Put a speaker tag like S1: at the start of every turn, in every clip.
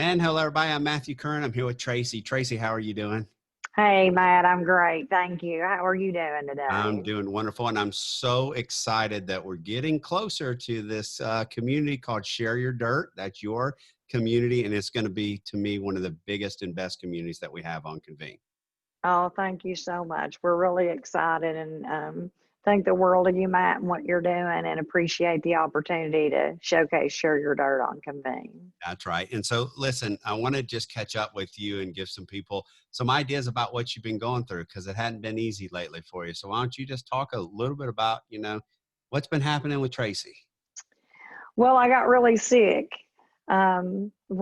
S1: And hello, everybody. I'm Matthew Curran. I'm here with Tracy. Tracy, how are you doing?
S2: Hey, Matt, I'm great. Thank you. How are you doing
S1: I'm
S2: today?
S1: doing wonderful, and I'm so excited that we're getting closer to this community called Share Your Dirt. That's your community, and it's going to be, to me, one of the biggest and best communities that we have on Convene.
S2: Oh, thank you so much. We're really excited and think the world of you, Matt, and what you're doing, and appreciate the opportunity to showcase Share Your Dirt on Convene.
S1: That's right. And so, listen, I want to just catch up with you and give some people some ideas about what you've been going through because it hadn't been easy lately for you. So, why don't you just talk a little bit about, what's been happening with Tracy?
S2: Well, I got really sick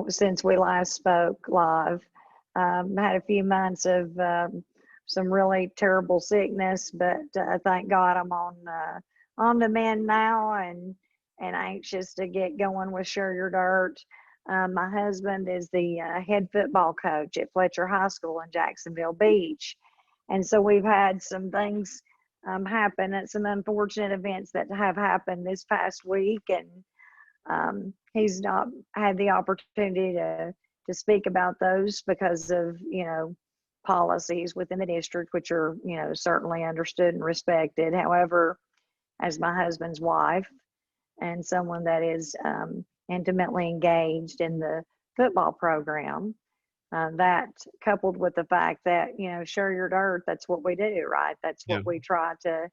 S2: since we last spoke live. Had a few months of some really terrible sickness, but thank God I'm on the mend now and anxious to get going with Share Your Dirt. My husband is the head football coach at Fletcher High School in Jacksonville Beach, and so we've had some things happen and some unfortunate events that have happened this past week, and he's not had the opportunity to speak about those because of policies within the district, which are certainly understood and respected. However, as my husband's wife and someone that is intimately engaged in the football program, that coupled with the fact that share your dirt, that's what we do, right? That's
S1: Yeah.
S2: what we try to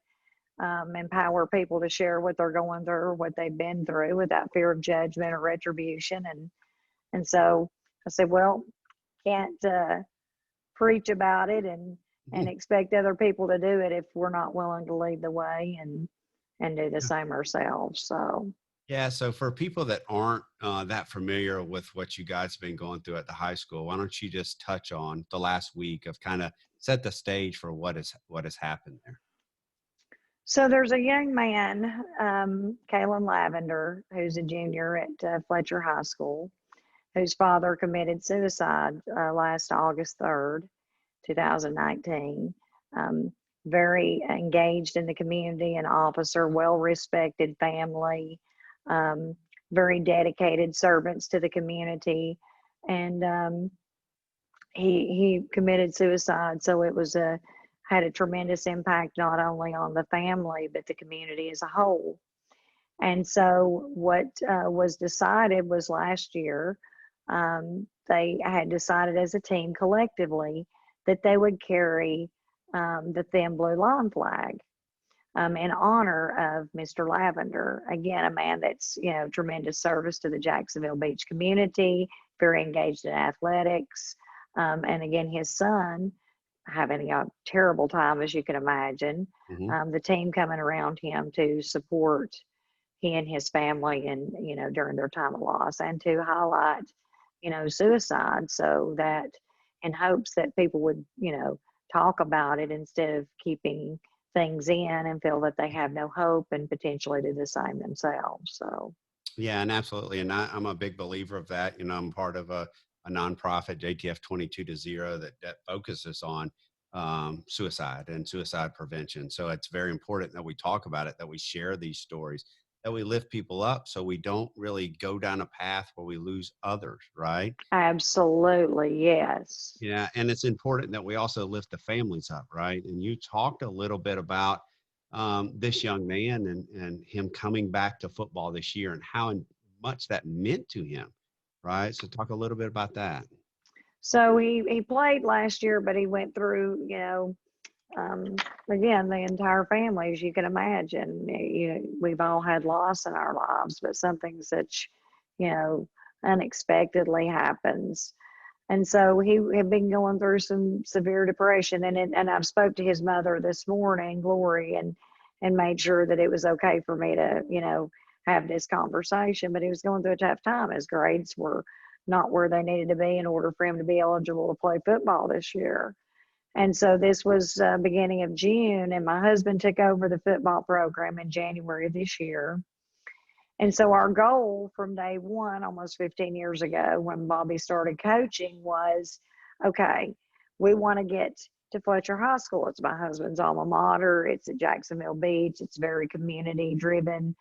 S2: empower people to share what they're going through, what they've been through, without fear of judgment or retribution. And so I said, well, can't preach about it and expect other people to do it if we're not willing to lead the way and do the same ourselves. So
S1: Yeah, so for people that aren't that familiar with what you guys have been going through at the high school, why don't you just touch on the last week of kind of set the stage for what has happened there?
S2: so there's a young man, Kalen Lavender, who's a junior at Fletcher High School, whose father committed suicide last August 3rd, 2019. Um, Very engaged in the community, an officer, well respected family, um, very dedicated servants to the community. And he committed suicide. So it was had a tremendous impact not only on the family, but the community as a whole. And so, what was decided was last year, they had decided as a team collectively that they would carry the thin blue line flag in honor of Mr. Lavender. Again, a man that's tremendous service to the Jacksonville Beach community, very engaged in athletics, and again, his son having a terrible time, as you can imagine.
S1: Hmm.
S2: The team coming around him to support he and his family and during their time of loss, and to highlight suicide, so that in hopes that people would talk about it instead of keeping things in and feel that they have no hope and potentially do the same themselves. So
S1: Yeah, and absolutely. And I'm a big believer of that. I'm part of a nonprofit, JTF 22 to Zero, that focuses on suicide and suicide prevention. So it's very important that we talk about it, that we share these stories, that we lift people up so we don't really go down a path where we lose others, right?
S2: absolutely, yes.
S1: Yeah, and it's important that we also lift the families up, right? And you talked a little bit about this young man and him coming back to football this year and how much that meant to him, right? So talk a little bit about that.
S2: So he played last year, but he went through um, again, the entire family, as you can imagine. We've all had loss in our lives, but something such you know unexpectedly happens. And so he had been going through some severe depression, and I spoke to his mother this morning, Glory, and made sure that it was okay for me to have this conversation. But he was going through a tough time. His grades were not where they needed to be in order for him to be eligible to play football this year. And so this was beginning of June, and my husband took over the football program in January of this year. And so our goal from day one, almost 15 years ago, when Bobby started coaching, was okay, we want to get to Fletcher High School. It's my husband's alma mater. It's at Jacksonville Beach. It's very community driven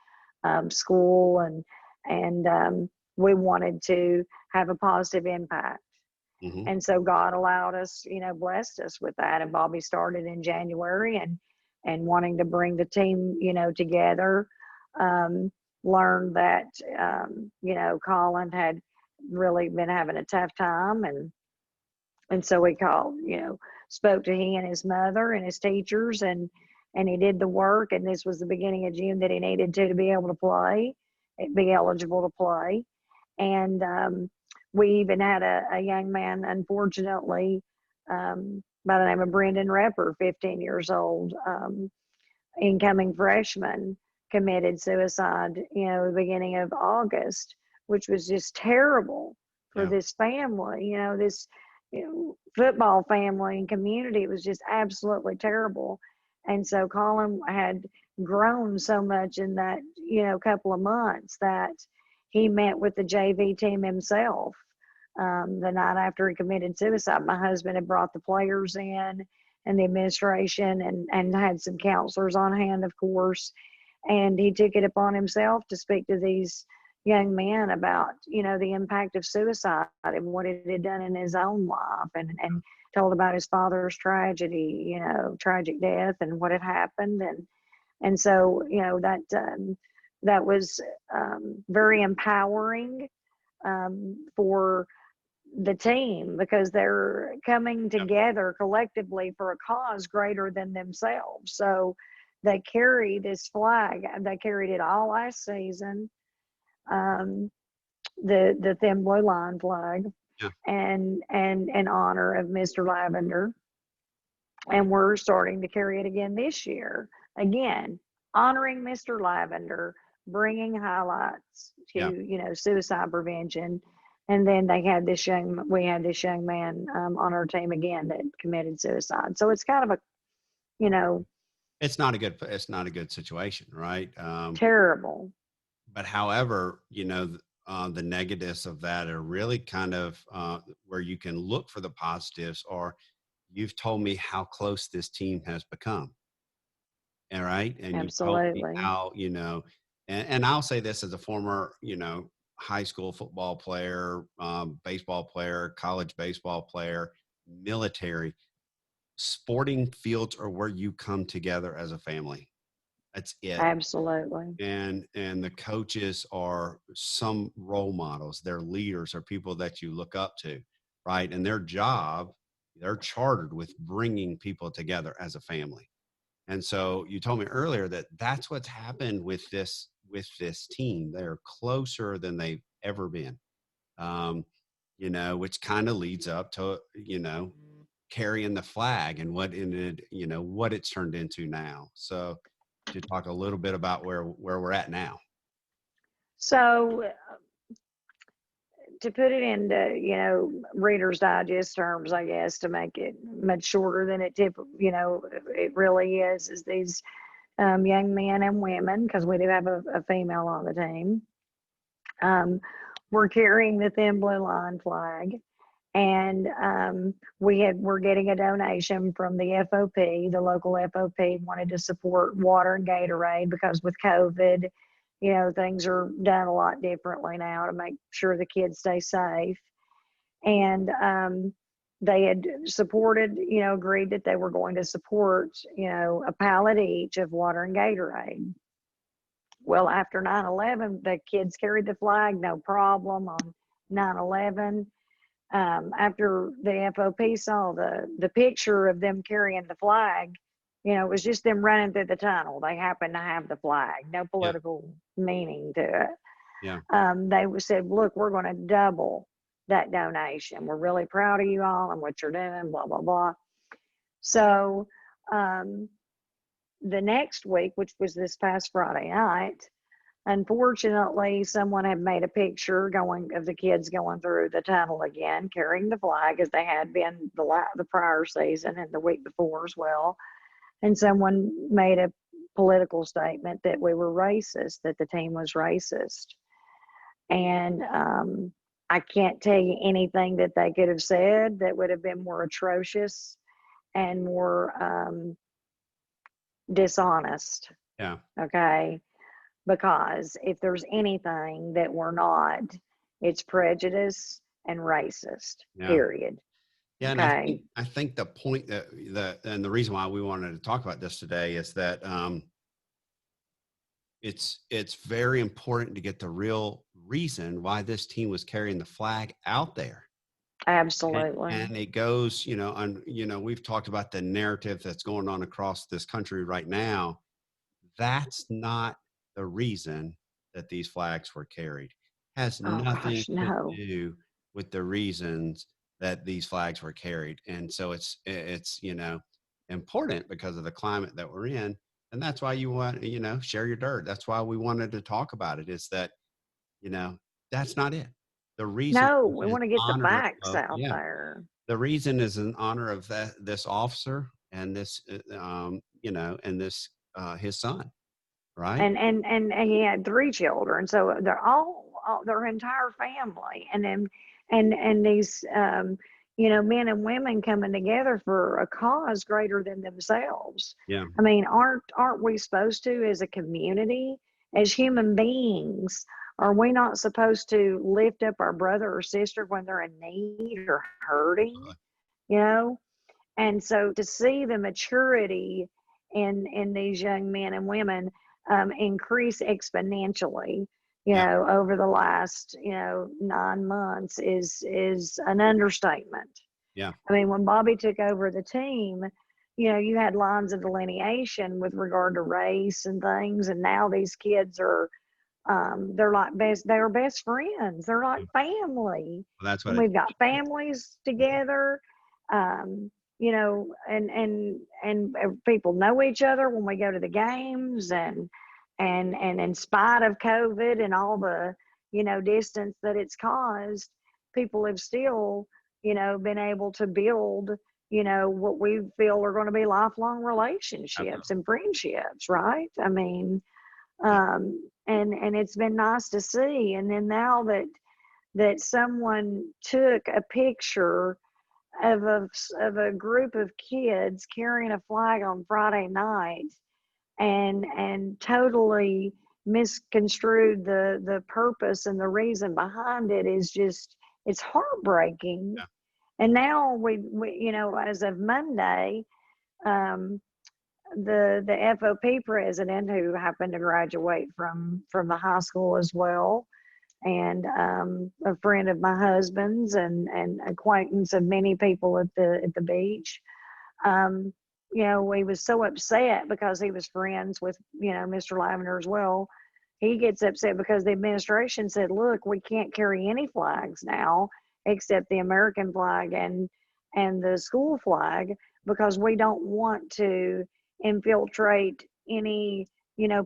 S2: school, and we wanted to have a positive impact.
S1: Hmm.
S2: And so God allowed us, blessed us with that. And Bobby started in January, and wanting to bring the team, together. Um, Learned that, Colin had really been having a tough time, and so we called, spoke to he and his mother and his teachers, and he did the work. And this was the beginning of June that he needed to be able to play, be eligible to play. And we even had a young man, unfortunately, by the name of Brendan Repper, 15 years old, incoming freshman, committed suicide, the beginning of August, which was just terrible for
S1: Yeah.
S2: this family, this football family and community. It was just absolutely terrible. And so Colin had grown so much in that, couple of months that he met with the JV team himself the night after he committed suicide. My husband had brought the players in and the administration, and had some counselors on hand, of course. And he took it upon himself to speak to these young men about, the impact of suicide and what it had done in his own life, and told about his father's tragedy, tragic death, and what had happened. And so, that was very empowering for the team, because they're coming
S1: Yeah.
S2: together collectively for a cause greater than themselves. So they carry this flag. They carried it all last season, um, the thin blue line flag,
S1: Yeah.
S2: and in honor of Mr. Lavender. And we're starting to carry it again this year. Again, honoring Mr. Lavender, bringing highlights to,
S1: Yeah.
S2: suicide prevention. And then we had this young man on our team again that committed suicide. So it's kind of a, you know,
S1: It's not a good situation, right?
S2: terrible.
S1: But however, the negatives of that are really kind of where you can look for the positives, or you've told me how close this team has become. All right. And you've told me
S2: Absolutely.
S1: how, and I'll say this as a former, high school football player, baseball player, college baseball player, military, sporting fields are where you come together as a family. That's it.
S2: Absolutely.
S1: And the coaches are some role models. They're leaders, are people that you look up to, right? And their job, they're chartered with bringing people together as a family. And so you told me earlier that that's what's happened with this team. They're closer than they've ever been. um, Which kind of leads up to, carrying the flag and what it's turned into now. So to talk a little bit about where we're at now.
S2: So to put it into, Reader's Digest terms, I guess, to make it much shorter than it really is these young men and women, because we do have a female on the team. We're carrying the thin blue line flag, and we're getting a donation from the FOP. The local FOP wanted to support water and Gatorade, because with COVID, things are done a lot differently now to make sure the kids stay safe. And they had supported, agreed that they were going to support, a pallet each of water and Gatorade. Well, after 9/11, the kids carried the flag, no problem on 9/11. After the FOP saw the picture of them carrying the flag, it was just them running through the tunnel. They happened to have the flag, no
S1: Yeah.
S2: political meaning to it.
S1: Yeah.
S2: They said, look, we're going to double that donation. We're really proud of you all and what you're doing, blah, blah, blah. So the next week, which was this past Friday night, unfortunately, someone had made a picture of the kids going through the tunnel again, carrying the flag, as they had been the prior season and the week before as well. And someone made a political statement that we were racist, that the team was racist. And I can't tell you anything that they could have said that would have been more atrocious and more dishonest.
S1: Yeah.
S2: Okay. Because if there's anything that we're not, It's prejudice and racist,
S1: Yeah.
S2: period.
S1: Yeah, and
S2: Okay.
S1: I think the point that the reason why we wanted to talk about this today is that it's very important to get the real reason why this team was carrying the flag out there.
S2: Absolutely.
S1: And it goes, on, we've talked about the narrative that's going on across this country right now. That's not the reason that these flags were carried. Has
S2: Oh
S1: nothing
S2: gosh,
S1: to
S2: no.
S1: do with the reasons that these flags were carried. And so it's important because of the climate that we're in. And that's why you want, share your dirt. That's why we wanted to talk about it, is that, you know, that's not it. The reason
S2: No, we
S1: is
S2: want to get the
S1: honor
S2: facts
S1: of,
S2: out
S1: yeah,
S2: there.
S1: the reason is in honor of this officer and this, and this, his son, right?
S2: And he had three children, so they're all their entire family, and then and these men and women coming together for a cause greater than themselves.
S1: Yeah.
S2: I mean, aren't we supposed to, as a community, as human beings, are we not supposed to lift up our brother or sister when they're in need or hurting? You know, and so to see the maturity in these young men and women increase exponentially,
S1: Yeah.
S2: over the last 9 months is an understatement.
S1: Yeah.
S2: I mean, when Bobby took over the team, you had lines of delineation with regard to race and things, and now these kids are they're best friends. They're like
S1: Yeah.
S2: family.
S1: Well, that's what
S2: And
S1: it
S2: we've got
S1: should be.
S2: families together. And people know each other when we go to the games, and in spite of COVID and all the, distance that it's caused, people have still, been able to build, what we feel are going to be lifelong relationships
S1: Absolutely.
S2: and friendships, right? I mean,
S1: Yeah.
S2: and it's been nice to see. And then now that someone took a picture of a group of kids carrying a flag on Friday night and totally misconstrued the purpose and the reason behind it is just, it's heartbreaking.
S1: Yeah.
S2: And now we as of Monday, um, the FOP president, who happened to graduate from the high school as well, and a friend of my husband's, and acquaintance of many people at the beach. Um, he was so upset because he was friends with Mr. Lavender as well. He gets upset because the administration said, "Look, we can't carry any flags now except the American flag and the school flag, because we don't want to infiltrate any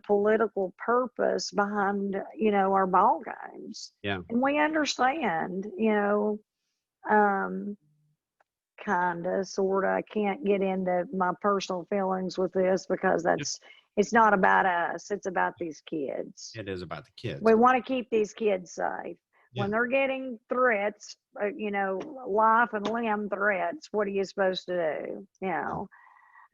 S2: political purpose behind our ball games."
S1: Yeah.
S2: And we understand, um, kinda, sorta. I can't get into my personal feelings with this because
S1: Yeah.
S2: it's not about us. It's about these kids.
S1: It is about the kids.
S2: We want to keep these kids safe.
S1: Yeah.
S2: When they're getting threats, life and limb threats, what are you supposed to do?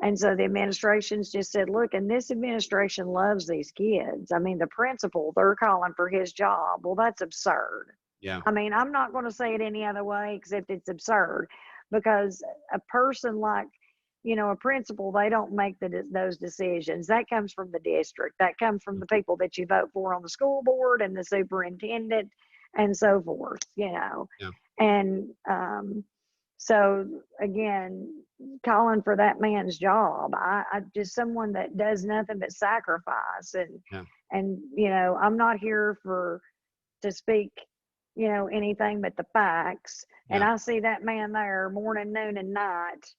S2: And so the administration's just said, look, and this administration loves these kids. I mean, the principal, they're calling for his job. Well, that's absurd.
S1: Yeah.
S2: I mean, I'm not going to say it any other way except it's absurd, because a person like, a principal, they don't make those decisions. That comes from the district. That comes from the people that you vote for on the school board and the superintendent and so forth.
S1: Yeah.
S2: And so again, calling for that man's job, I just, someone that does nothing but sacrifice,
S1: Yeah.
S2: and I'm not here to speak anything but the facts. And
S1: Yeah.
S2: I see that man there morning, noon, and night,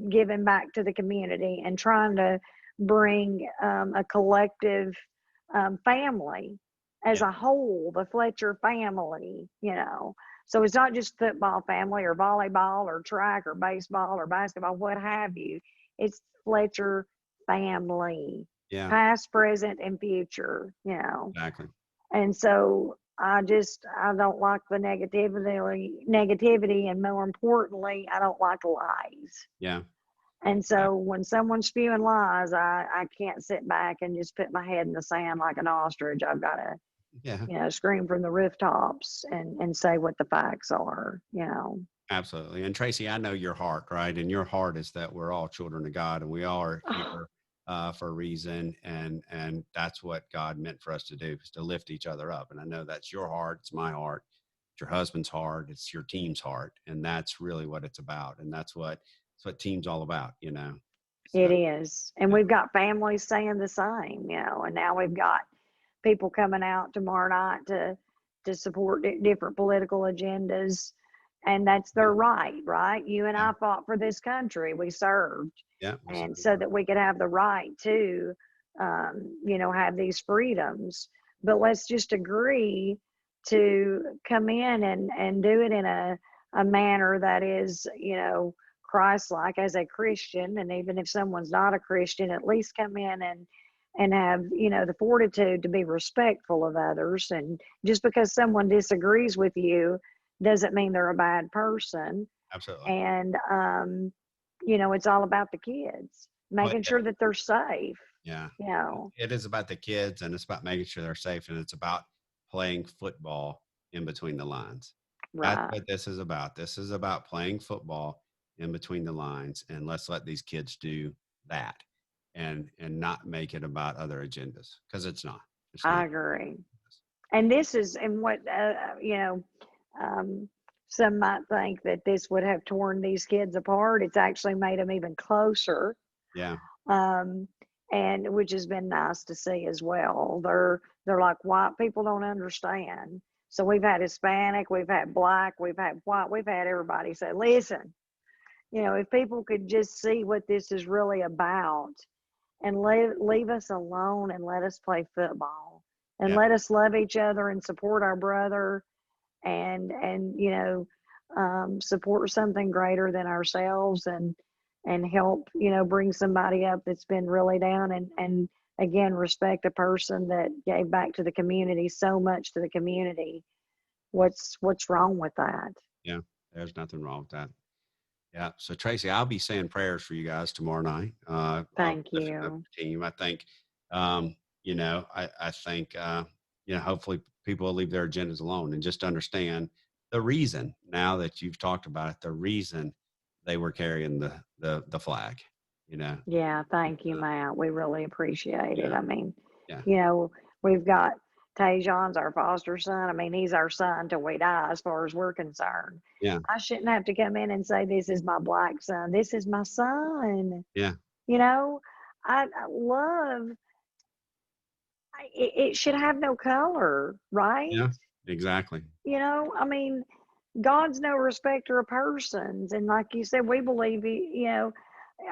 S2: giving back to the community and trying to bring a collective family as
S1: Yeah.
S2: a whole, the Fletcher family. So it's not just football family or volleyball or track or baseball or basketball, what have you. It's Fletcher family,
S1: Yeah.
S2: past, present, and future.
S1: Exactly.
S2: And so I don't like the negativity, and more importantly, I don't like lies.
S1: Yeah.
S2: And so when someone's spewing lies, I can't sit back and just put my head in the sand like an ostrich. I've got to
S1: Yeah,
S2: scream from the rooftops and say what the facts are.
S1: absolutely. And Tracy, I know your heart, right? And your heart is that we're all children of God, and we all are here for a reason, and that's what God meant for us to do, is to lift each other up. And I know that's your heart, it's my heart, it's your husband's heart, it's your team's heart, and that's really what it's about, and that's what team's all about, you know.
S2: It
S1: So
S2: is. And
S1: yeah,
S2: we've got families saying the same, and now we've got people coming out tomorrow night to support different political agendas. And that's
S1: yeah,
S2: their right, right? You and
S1: yeah,
S2: I fought for this country. We served.
S1: yeah. We
S2: And
S1: certainly
S2: so
S1: are.
S2: that we could have the right to, have these freedoms. But let's just agree to come in and do it in a manner that is, Christ-like as a Christian. And even if someone's not a Christian, at least come in and have, the fortitude to be respectful of others. And just because someone disagrees with you doesn't mean they're a bad person.
S1: Absolutely.
S2: And it's all about the kids,
S1: Well,
S2: making
S1: yeah,
S2: sure that they're safe,
S1: yeah.
S2: you know.
S1: It is about the kids, and it's about making sure they're safe, and it's about playing football in between the lines. That's
S2: Right.
S1: what this is about. This is about playing football in between the lines, and let's let these kids do that, and not make it about other agendas, because it's not. It's
S2: I
S1: not.
S2: agree. And this is, and what, um, some might think that this would have torn these kids apart. It's actually made them even closer.
S1: Yeah.
S2: Um, and which has been nice to see as well. They're like, white people don't understand. So we've had Hispanic, we've had black, we've had white, we've had everybody say, listen, if people could just see what this is really about and leave us alone and let us play football and
S1: Yeah.
S2: let us love each other and support our brother and support something greater than ourselves and help bring somebody up that's been really down and again respect a person that gave back to the community so much to the community. What's wrong with that?
S1: Yeah. There's nothing wrong with that. Yeah. So Tracy, I'll be saying prayers for you guys tomorrow night.
S2: Thank
S1: Lifting up
S2: you.
S1: the team. I think, I think, hopefully people will leave their agendas alone and just understand the reason. Now that you've talked about it, the reason they were carrying the flag. You know.
S2: Yeah, thank you, Matt. We really appreciate it.
S1: Yeah.
S2: I mean,
S1: Yeah.
S2: you know, we've got Tajon's our foster son. I mean, he's our son till we die, as far as we're concerned.
S1: Yeah.
S2: I shouldn't have to come in and say, this is my black son. This is my son.
S1: Yeah.
S2: You know, I love it should have no color, right?
S1: Yeah. Exactly.
S2: I mean, God's no respecter of persons. And like you said, we believe,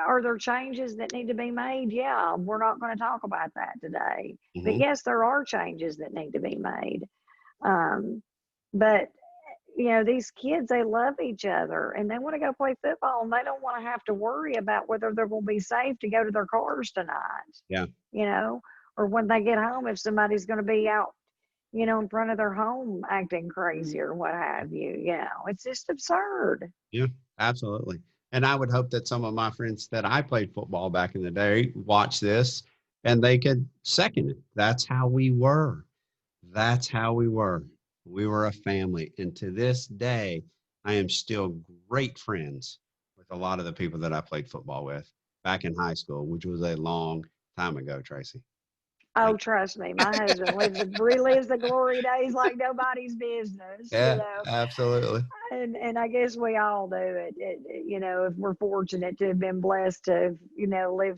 S2: are there changes that need to be made? Yeah, we're not going to talk about that today. But
S1: Hmm.
S2: yes, there are changes that need to be made. Um, but, these kids, they love each other and they want to go play football and they don't want to have to worry about whether they're going to be safe to go to their cars tonight,
S1: Yeah.
S2: you know, or when they get home, if somebody's going to be out in front of their home acting crazy or what have you. It's just absurd.
S1: Yeah, absolutely. And I would hope that some of my friends that I played football back in the day watch this and they could second it. That's how we were. That's how we were. We were a family. And to this day, I am still great friends with a lot of the people that I played football with back in high school, which was a long time ago, Tracy.
S2: Oh,
S1: Thank
S2: trust me, my husband relives the glory days like nobody's business,
S1: you. Yeah, absolutely.
S2: and I guess we all do if we're fortunate to have been blessed to have, live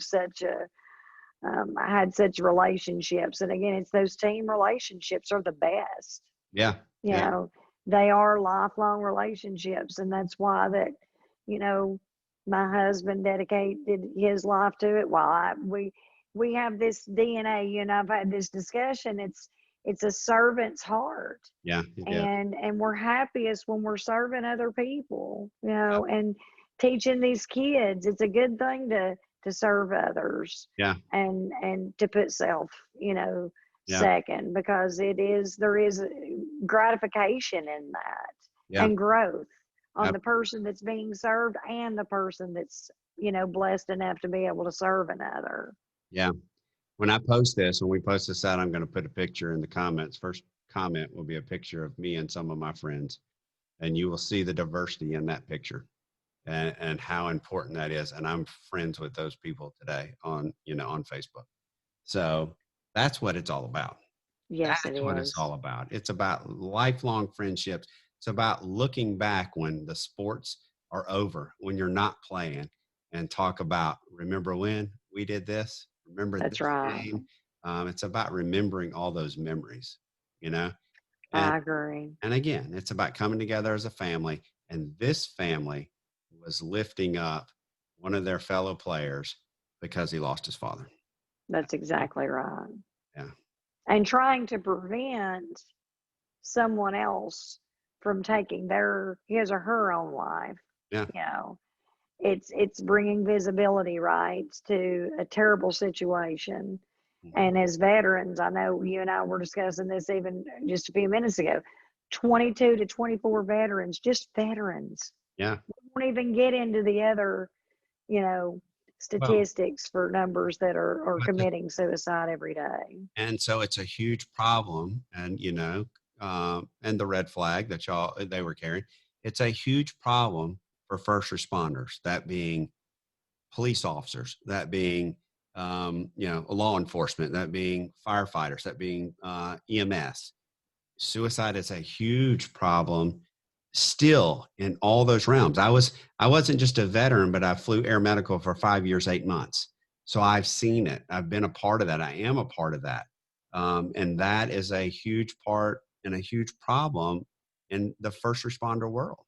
S2: I had such relationships. And again, it's those team relationships are the best.
S1: Yeah,
S2: You
S1: yeah,
S2: know, they are lifelong relationships. And that's why that, you know, my husband dedicated his life to it while we have this DNA, I've had this discussion. It's a servant's heart.
S1: yeah, yeah,
S2: And we're happiest when we're serving other people, and teaching these kids. It's a good thing to serve others
S1: yeah,
S2: and to put self,
S1: yeah,
S2: second, because there is gratification in that
S1: yeah,
S2: and growth on the
S1: absolutely.
S2: person that's being served and the person that's, blessed enough to be able to serve another.
S1: Yeah. When I post this, when we post this out, I'm going to put a picture in the comments. First comment will be a picture of me and some of my friends, and you will see the diversity in that picture and how important that is. And I'm friends with those people today on, on Facebook. So that's what it's all about.
S2: Yes, it
S1: That's what it's
S2: is.
S1: all about. It's about lifelong friendships. It's about looking back when the sports are over, when you're not playing, and talk about, remember when we did this? Remember
S2: That's
S1: this
S2: right.
S1: game? It's about remembering all those memories, you know? And,
S2: I agree.
S1: and again, it's about coming together as a family. And this family was lifting up one of their fellow players because he lost his father.
S2: That's exactly right.
S1: Yeah.
S2: And trying to prevent someone else from taking their his or her own life.
S1: Yeah.
S2: You know, it's bringing visibility, right, to a terrible situation.
S1: Mhm.
S2: And as veterans, I know you and I were discussing this even just a few minutes ago. 22 to 24 veterans, just veterans.
S1: Yeah.
S2: We won't even get into the other, you know,
S1: Well,
S2: statistics for numbers that are
S1: but
S2: committing suicide every day.
S1: and so it's a huge problem. And, and the red flag that they were carrying, it's a huge problem for first responders, that being police officers, that being, law enforcement, that being firefighters, that being EMS. Suicide is a huge problem still in all those realms. I wasn't just a veteran, but I flew air medical for 5 years, 8 months. So I've seen it. I've been a part of that. I am a part of that. And that is a huge part and a huge problem in the first responder world,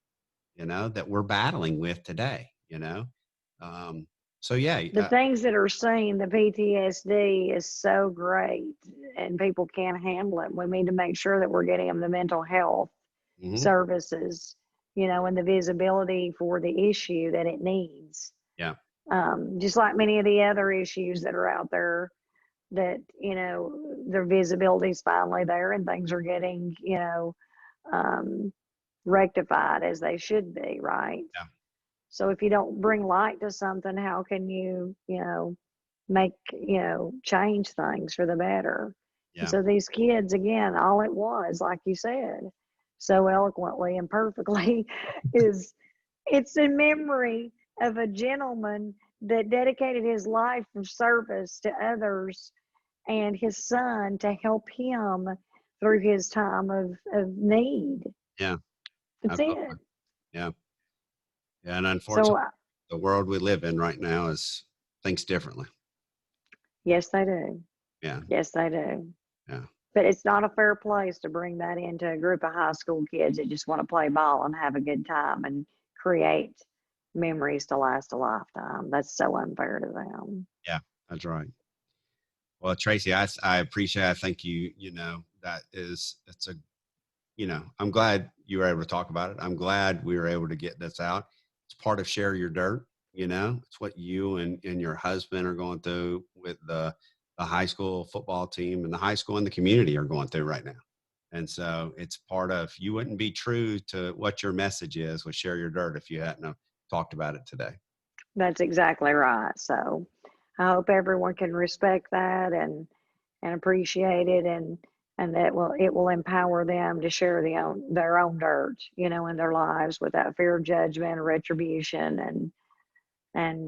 S1: that we're battling with today, Um, so yeah,
S2: The things that are seen, the PTSD is so great and people can't handle it. We need to make sure that we're getting them the mental health
S1: mhm,
S2: services, and the visibility for the issue that it needs.
S1: yeah,
S2: Just like many of the other issues that are out there that, their visibility is finally there and things are getting, um, rectified as they should be, right?
S1: yeah,
S2: So if you don't bring light to something, how can you, make, change things for the better? And
S1: yeah,
S2: so these kids, again, all it was, like you said, so eloquently and perfectly, is it's a memory of a gentleman that dedicated his life of service to others and his son to help him through his time of need.
S1: yeah,
S2: That's
S1: absolutely.
S2: it.
S1: Yeah. Yeah. And
S2: So,
S1: unfortunately, the world we live in right now thinks differently.
S2: yes, they do.
S1: Yeah.
S2: Yes, they do.
S1: Yeah.
S2: But it's not a fair place to bring that into a group of high school kids that just want to play ball and have a good time and create memories to last a lifetime. That's so unfair to them.
S1: Yeah. That's right. Well, Tracy, I appreciate, I think I'm glad you were able to talk about it. I'm glad we were able to get this out. It's part of Share Your Dirt. It's what you and your husband are going through with the high school football team, and the high school and the community are going through right now. And so it's part of, you wouldn't be true to what your message is with Share Your Dirt if you hadn't have talked about it today.
S2: That's exactly right. So I hope everyone can respect that and appreciate it and that it will empower them to share their own dirt, in their lives without fear of judgment or retribution and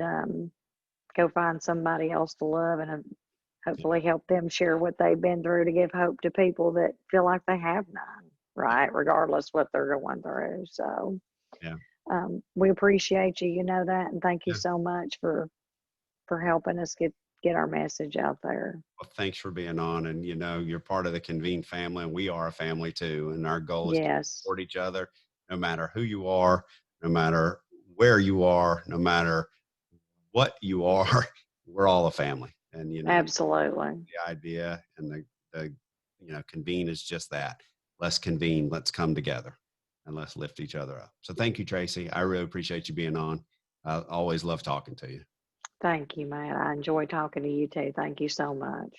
S2: go find somebody else to love and hopefully help them share what they've been through to give hope to people that feel like they have none, right? Regardless what they're going through. So
S1: Yeah.
S2: we appreciate you, you know that, and thank you
S1: Yeah.
S2: so much for helping us get our message out there.
S1: Well, thanks for being on. And, you're part of the Convene family, and we are a family too. And our goal is to
S2: Yes,
S1: support each other, no matter who you are, no matter where you are, no matter what you are. We're all a family. And,
S2: absolutely.
S1: the idea and convene is just that. Let's convene, let's come together, and let's lift each other up. So thank you, Tracy. I really appreciate you being on. I always love talking to you.
S2: Thank you, Matt. I enjoy talking to you too. Thank you so much.